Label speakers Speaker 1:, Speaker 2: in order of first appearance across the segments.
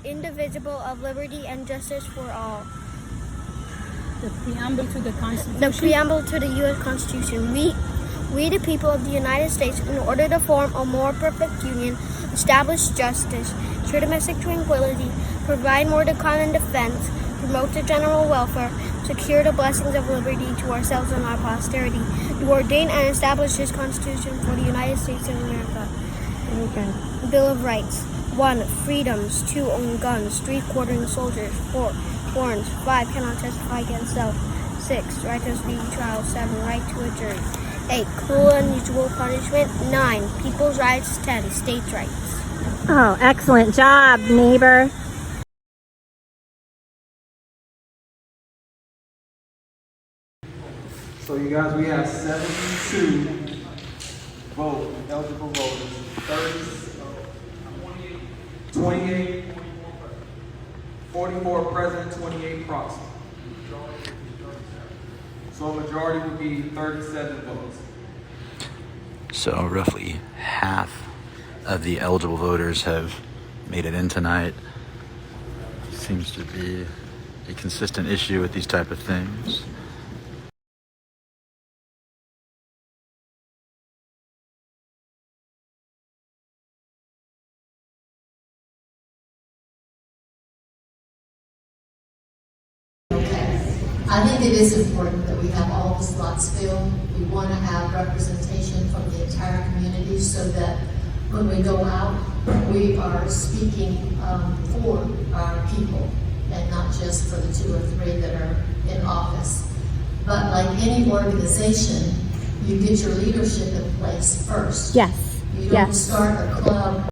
Speaker 1: indivisible, of liberty and justice for all.
Speaker 2: The preamble to the Constitution.
Speaker 1: The preamble to the U.S. Constitution. We the people of the United States, in order to form a more perfect union, establish justice, ensure domestic tranquility, provide more to common defense, promote the general welfare, secure the blessings of liberty to ourselves and our posterity, do ordain and establish this Constitution for the United States of America.
Speaker 2: Okay.
Speaker 1: Bill of Rights. 1. Freedoms. 2. Own guns. 3. Quartering soldiers. 4. Warrants. 5. Cannot testify against self. 6. Right to speedy trial. 7. Right to a jury. 8. Cruel and unusual punishment. 9. People's rights. 10. States' rights.
Speaker 3: Oh, excellent job, neighbor.
Speaker 4: So you guys, we have 72 eligible voters, 28, 44 present, 28 proxy. So a majority would be 37 votes.
Speaker 5: So roughly half of the eligible voters have made it in tonight. Seems to be a consistent issue with these type of things.
Speaker 6: I think it is important that we have all the slots filled. We want to have representation from the entire community so that when we go out, we are speaking for our people and not just for the 2 or 3 that are in office. But like any organization, you get your leadership in place first.
Speaker 3: Yes.
Speaker 6: You don't start a club.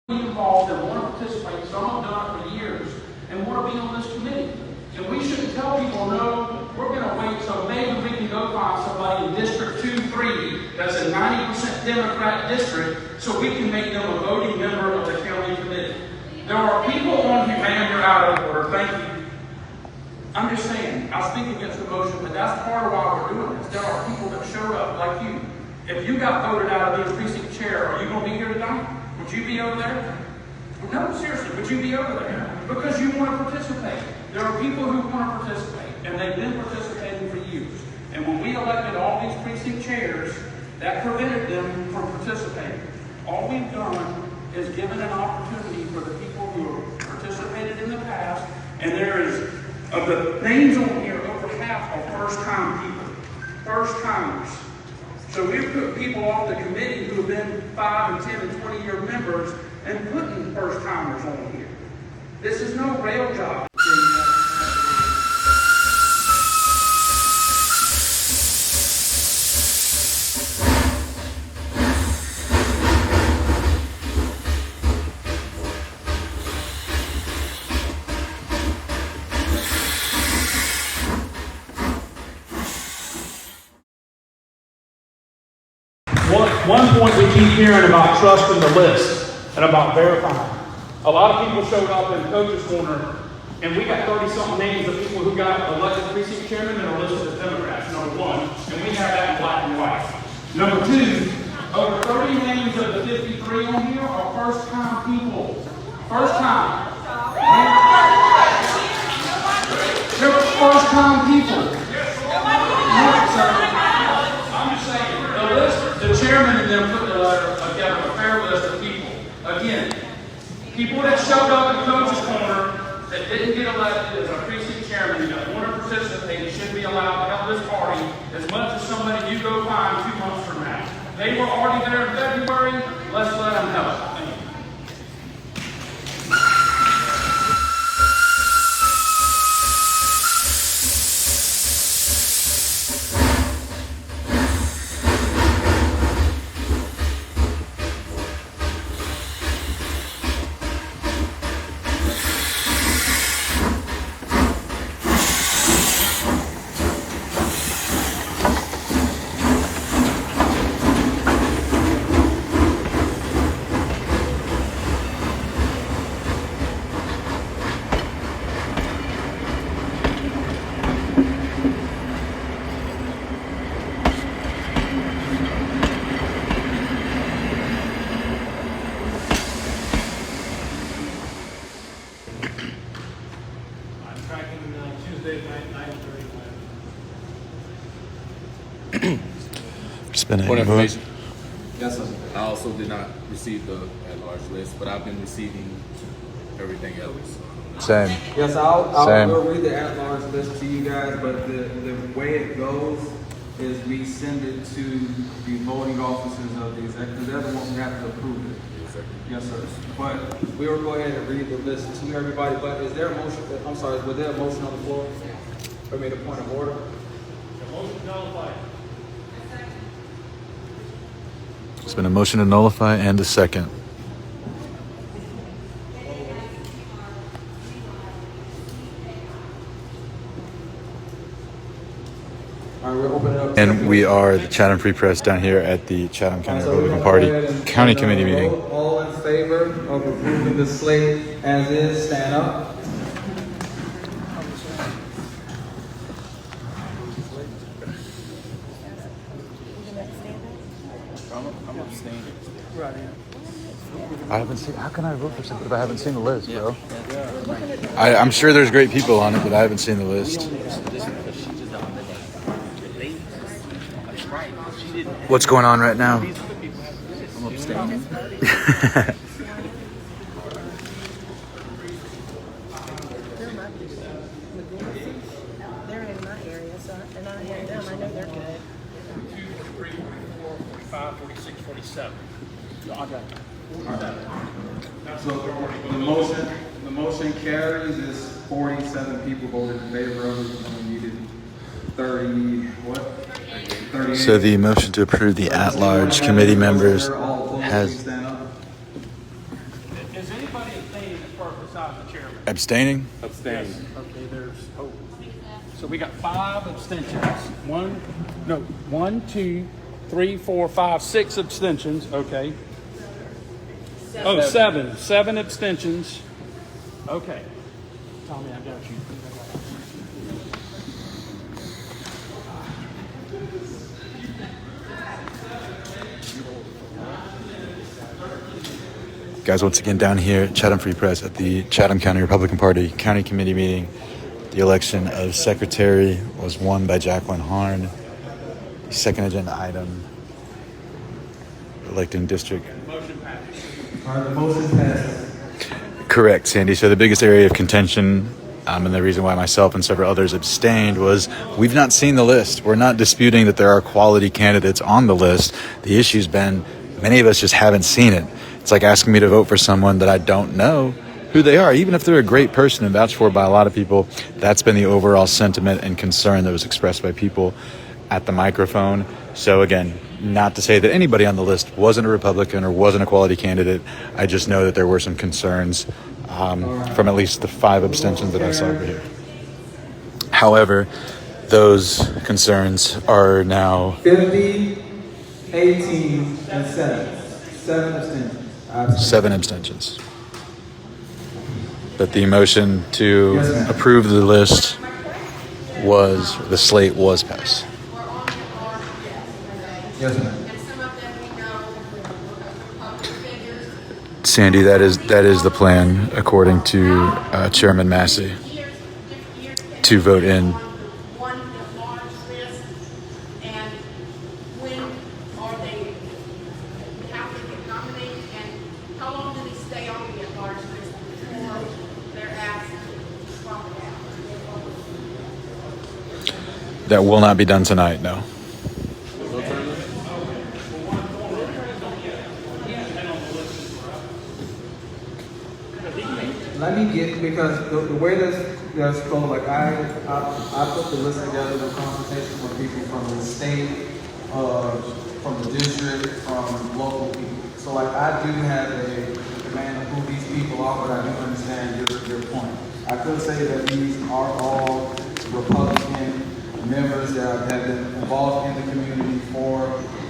Speaker 7: Involved and want to participate. Some have done it for years and want to be on this committee. And we shouldn't tell people, no, we're going to wait so maybe we can go find somebody in District 2-3 that's a 90% Democrat district so we can make them a voting member of the county committee. There are people on here, man, you're out of order. Thank you. I'm just saying, I speak against the motion, but that's part of why we're doing this. There are people that showed up like you. If you got voted out of the precinct chair, are you going to be here tonight? Would you be over there? No, seriously, would you be over there? Because you want to participate. There are people who want to participate, and they've been participating for years. And when we elected all these precinct chairs, that prevented them from participating. All we've done is given an opportunity for the people who have participated in the past, and there is, of the names on here, over half are first-time people. First-timers. So we put people off the committee who have been 5 and 10 and 20-year members and putting first-timers on here. This is no rail job. One point we keep hearing about trusting the list and about verifying. A lot of people showed up in Coach's Corner, and we got 30-something names of people who got elected precinct chairman that are listed as Democrats, number 1, and we have that in black and white. Number 2, over 30 names of the 53 on here are first-time people. First-time. They're first-time people. I'm just saying, the list, the chairman and them put together a fair list of people. Again, people that showed up in Coach's Corner that didn't get elected as a precinct chairman that want to participate should be allowed to help this party as much as somebody you go find 2 months from now. They were already there in February. Let's let them help. Thank you.
Speaker 5: Spinning.
Speaker 8: For information,
Speaker 4: Yes, sir.
Speaker 8: I also did not receive the at-large list, but I've been receiving everything else.
Speaker 5: Same.
Speaker 4: Yes, I'll
Speaker 5: Same.
Speaker 4: we'll read the at-large list to you guys, but the way it goes is we send it to the voting officers of the executive. They're the ones who have to approve it. Yes, sir. But we will go ahead and read the list to everybody, but is there a motion, I'm sorry, was there a motion on the floor? Or made a point of order?
Speaker 5: There's been a motion to nullify and a second.
Speaker 4: All right, we're opening up.
Speaker 5: And we are the Chatham Free Press down here at the Chatham County
Speaker 4: So we're
Speaker 5: Republican
Speaker 4: gonna
Speaker 5: Party
Speaker 4: go ahead and
Speaker 5: County
Speaker 4: vote.
Speaker 5: Committee meeting.
Speaker 4: All in favor of approving the slate as is, stand up.
Speaker 5: I haven't seen. How can I vote for something if I haven't seen the list, bro? I'm sure there's great people on it, but I haven't seen the list. What's going on right now?
Speaker 8: I'm abstaining.
Speaker 2: They're in my area, so, and I know them, I know they're good.
Speaker 7: 2, 3, 4, 45, 46, 47. I got it.
Speaker 4: So the motion carries is 47 people voted in favor of it, and we needed 30, what? 38.
Speaker 5: So the motion to approve the at-large committee members has
Speaker 4: Stand up.
Speaker 7: Is anybody abstaining as far besides the chairman?
Speaker 5: abstaining.
Speaker 8: Abstaining.
Speaker 7: Okay, there's hope. So we got 5 abstentions. 1, 2, 3, 4, 5, 6 abstentions. Okay. Oh, 7. 7 abstentions. Okay. Tommy, I got you.
Speaker 5: Guys, once again down here at Chatham Free Press at the Chatham County Republican Party County Committee meeting. The election of secretary was won by Jacqueline Harn. The second agenda item, electing district.
Speaker 4: All right, the motion passes.
Speaker 5: Correct, Sandy. So the biggest area of contention, and the reason why myself and several others abstained, was we've not seen the list. We're not disputing that there are quality candidates on the list. The issue's been many of us just haven't seen it. It's like asking me to vote for someone that I don't know who they are, even if they're a great person and vouched for by a lot of people. That's been the overall sentiment and concern that was expressed by people at the microphone. So again, not to say that anybody on the list wasn't a Republican or wasn't a quality candidate. I just know that there were some concerns from at least the 5 abstentions that I saw over here. However, those concerns are now
Speaker 4: 50, 18, and 7. 7 abstentions.
Speaker 5: 7 abstentions. But the motion to
Speaker 4: Yes, ma'am.
Speaker 5: approve the list the slate was passed.
Speaker 4: Yes, ma'am.
Speaker 5: Sandy, that is the plan according to Chairman Massey to vote in.
Speaker 9: One large list, and when are they, how they get nominated, and how long do they stay on the large list before they're asked to swap it out?
Speaker 5: That will not be done tonight, no.
Speaker 4: Let me get, because the way that's going, like I put the list together with consultation with people from the state, from the district, from local people. So like I do have a command of who these people are, but I do understand your point. I could say that these are all Republican members that have been involved in the community for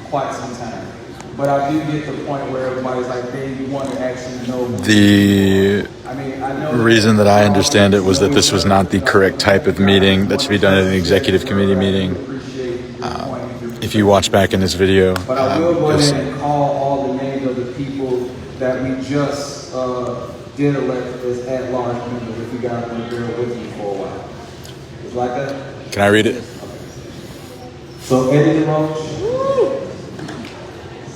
Speaker 4: quite some time. But I do get the point where everybody's like, hey, you want to actually know.
Speaker 5: The
Speaker 4: I know
Speaker 5: reason that I understand it was that this was not the correct type of meeting that should be done at an executive committee meeting. If you watch back in this video,
Speaker 4: But I will go
Speaker 5: you'll see.
Speaker 4: ahead and call all the names of the people that we just did elect as at-large members, if you guys want to bear with me for a while. You like that?
Speaker 8: Can I read it?
Speaker 4: So Eddie Roach,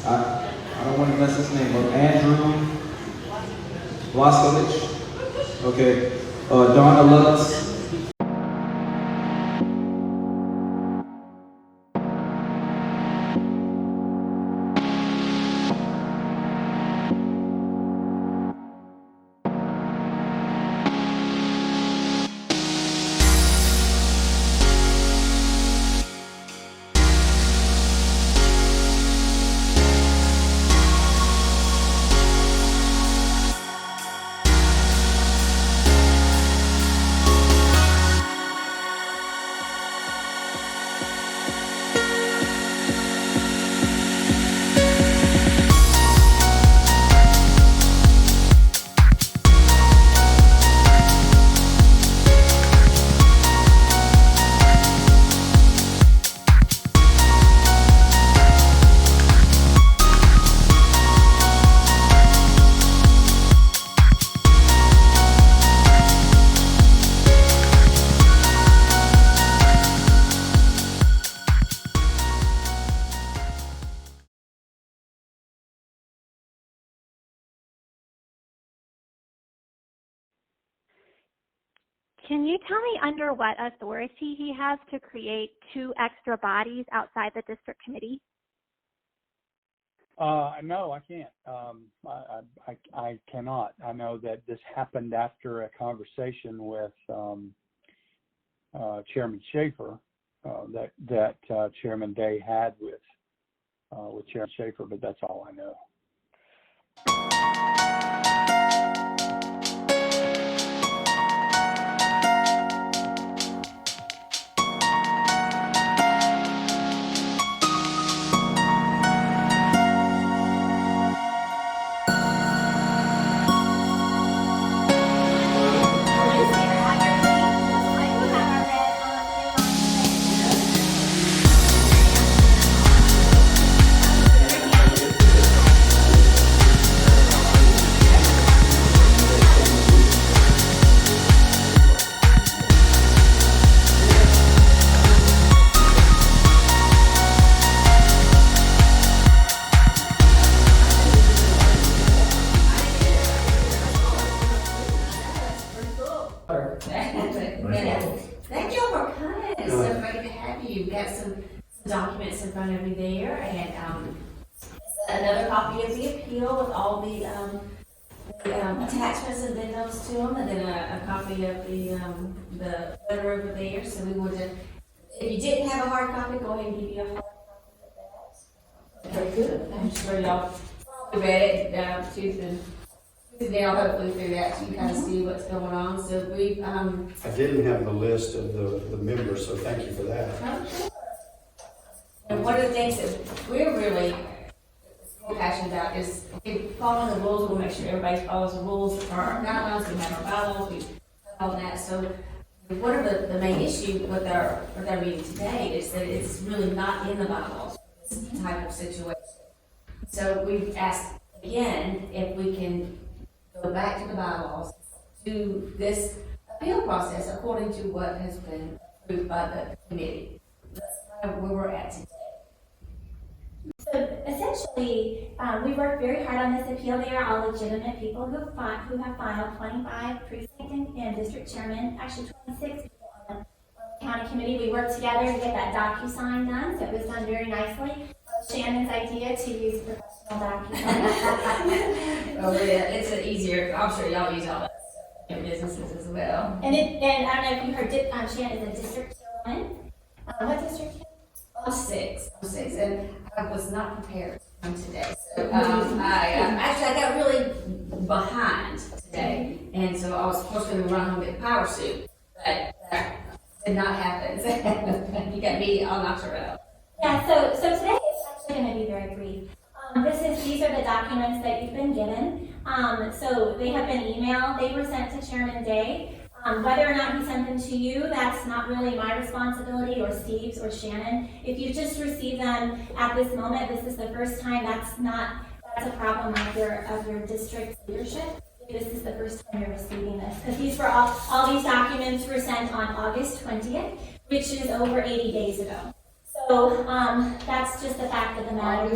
Speaker 4: I don't want to mess his name up. Andrew Blaskovich, okay. Donna Lutz.
Speaker 3: Can you tell me under what authority he has to create 2 extra bodies outside the district committee?
Speaker 10: No, I can't. I cannot. I know that this happened after a conversation with Chairman Schaefer that Chairman Day had with Chairman Schaefer, but that's all I know.
Speaker 11: Thank you for coming. It's so great to have you. We've got some documents in front of you there, and another copy of the appeal with all the attachments and addendums to them, and then a copy of the letter over there. So we would, if you didn't have a hard copy, go ahead and give you a hard copy of that. Very good. I'm sure y'all read it tooth and nail, hopefully through that, so you kind of see what's going on. So we
Speaker 12: I didn't have the list of the members, so thank you for that.
Speaker 11: And one of the things that we're really passionate about is following the rules. We'll make sure everybody follows the rules for our guidelines. We have our bylaws, we all that. So one of the main issue with our meeting today is that it's really not in the bylaws, this type of situation. So we've asked again if we can go back to the bylaws, to this appeal process according to what has been approved by the committee. That's kind of where we're at today.
Speaker 13: So essentially, we worked very hard on this appeal. They are all legitimate people who have filed 25 precinct and district chairmen, actually 26 people on the county committee. We worked together to get that DocuSign done, so it was done very nicely. Shannon's idea to use professional DocuSign.
Speaker 11: Oh, yeah, it's an easier. I'm sure y'all use all that in businesses as well.
Speaker 13: And I don't know if you heard, Shannon is a district chairman. What district?
Speaker 11: I'm six, and I was not prepared to come today. So I got really behind today, and so I was supposed to run home in a power suit, but that did not happen. You got me all knocked around.
Speaker 13: Yeah. So today is actually going to be very brief. These are the documents that you've been given. So they have been emailed. They were sent to Chairman Day. Whether or not he sent them to you, that's not really my responsibility, or Steve's or Shannon. If you just received them at this moment, this is the first time, that's a problem of your district leadership. this is the first time you're receiving this, because these were all these documents were sent on August 20th, which is over 80 days ago. So that's just the fact of the matter.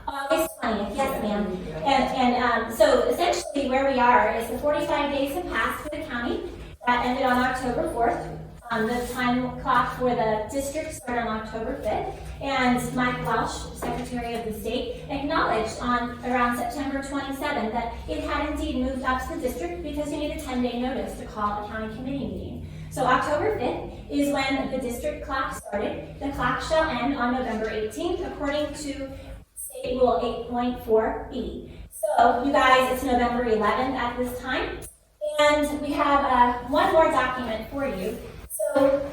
Speaker 13: August 20th, yes, ma'am. And so essentially where we are is the 45 days have passed for the county. That ended on October 4th. The time clock for the district started on October 5th. And Mike Welsh, Secretary of the State, acknowledged on around September 27th that it had indeed moved up to the district because you need a 10-day notice to call a county committee meeting. So October 5th is when the district clock started. The clock shall end on November 18th according to State Rule 8.4b. So you guys, it's November 11th at this time. And we have one more document for you. So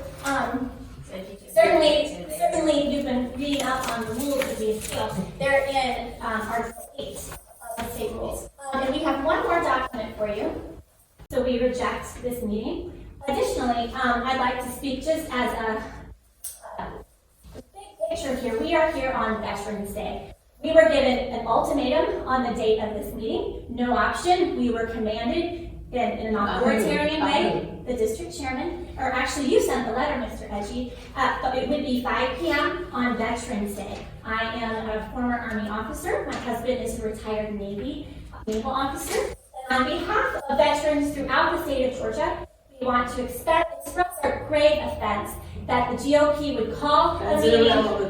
Speaker 13: certainly you've been reading up on the rules of the appeal. They're in Article 8 of the state rules. And we have one more document for you. So we reject this meeting. Additionally, I'd like to speak just as a big picture here. We are here on Veterans Day. We were given an ultimatum on the date of this meeting. No option. We were commanded in an authoritarian way, the district chairman, or actually you sent the letter, Mr. Edgy, but it would be 5 p.m. on Veterans Day. I am a former Army officer. My husband is a retired naval officer. And on behalf of veterans throughout the state of Georgia, we want to express our grave offense that the GOP would call a meeting.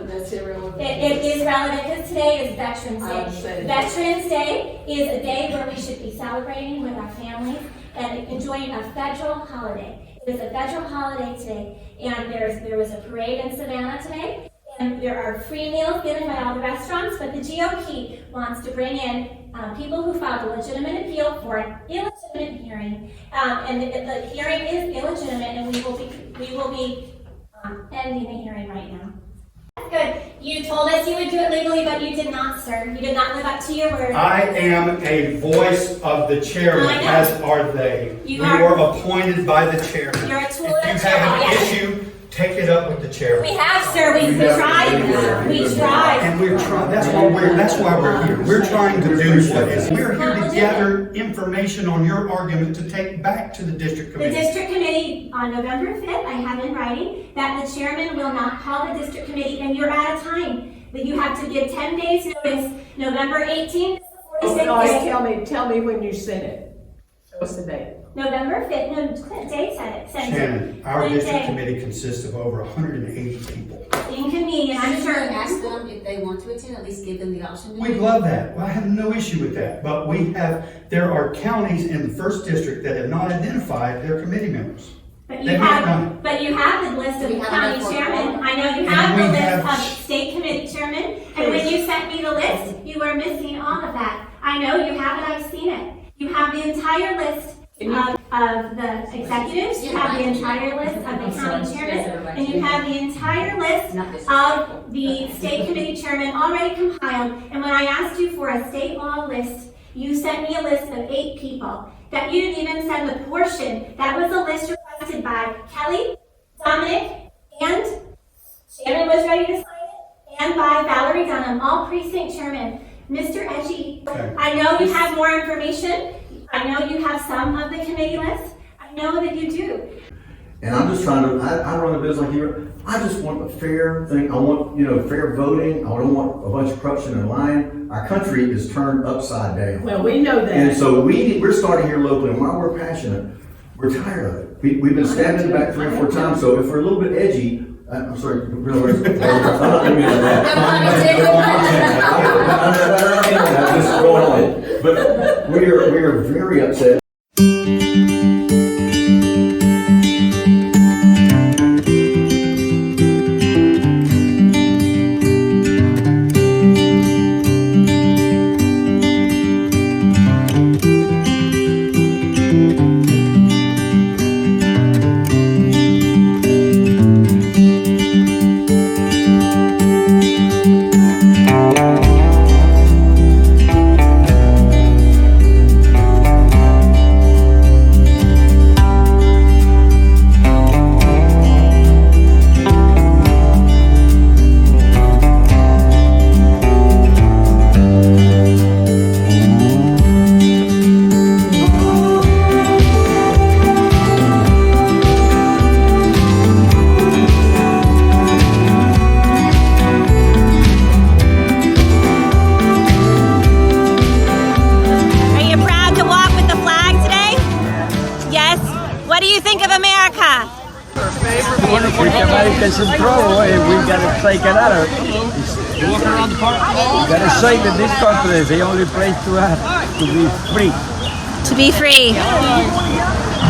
Speaker 2: That's irrelevant.
Speaker 13: It is relevant because today is Veterans Day. Veterans Day is a day where we should be celebrating with our families and enjoying a federal holiday. It is a federal holiday today, and there was a parade in Savannah today, and there are free meals given by all the restaurants, but the GOP wants to bring in people who filed a legitimate appeal for an illegitimate hearing, and the hearing is illegitimate, and we will be ending the hearing right now. Good. You told us you would do it legally, but you did not, sir. You did not live up to your word.
Speaker 12: I am a voice of the chairman, as are they. We were appointed by the chairman.
Speaker 13: You're a tool of the
Speaker 12: If you
Speaker 13: chairman.
Speaker 12: have an issue, take it up with the chairman.
Speaker 13: We have, sir. We tried. We tried.
Speaker 12: And we're trying. That's why we're here. We're trying to do what is. We're here to gather information on your argument to take back to the district
Speaker 13: The
Speaker 12: committee.
Speaker 13: district committee on November 5th, I have in writing that the chairman will not call the district committee, and you're out of time. That you have to give 10 days notice. November 18th, 46th.
Speaker 2: Tell me when you sent it. Show us the date.
Speaker 13: November 5th. No, Dave said it.
Speaker 12: Shannon, our district committee consists of over 180 people.
Speaker 13: Inconvenient, I'm sure.
Speaker 11: Ask them if they want to attend, at least give them the option.
Speaker 12: We'd love that. Well, I have no issue with that. But there are counties in the first district that have not identified their committee members.
Speaker 13: But you have the list of the county chairman. I know you have the list of state committee chairman. And when you sent me the list, you were missing all of that. I know you have it. I've seen it. You have the entire list of the executives. You have the entire list of the county chairman. And you have the entire list of the state committee chairman already compiled. And when I asked you for a state law list, you sent me a list of 8 people. That you didn't even send the portion. That was a list requested by Kelly, Dominic, and Shannon was ready to sign it, and by Valerie Dunham, all precinct chairmen. Mr. Edgy, I know you have more information. I know you have some of the committee list. I know that you do.
Speaker 14: And I'm just trying to, I run a business like you. I just want a fair thing. I want, fair voting. I don't want a bunch of corruption and lying. Our country is turned upside down.
Speaker 2: Well, we know that.
Speaker 14: And so we're starting here locally, and while we're passionate, we're tired of it. We've been stabbed in the back 3 or 4 times, so if we're a little bit edgy, I'm sorry, I'm not going to just go on. But we are very upset.
Speaker 15: in trouble and we gotta take it out of it. You gotta say that this country is the only place to be free.
Speaker 16: To be free.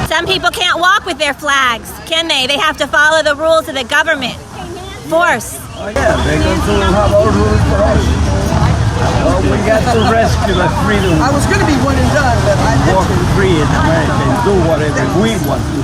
Speaker 16: Some people can't walk with their flags, can they? They have to follow the rules of the government. Force.
Speaker 15: Oh yeah, they're going to have all rules for us. Well, we got to rescue the freedom.
Speaker 2: I was going to be one and done, but I
Speaker 15: walk free in America and do whatever we want to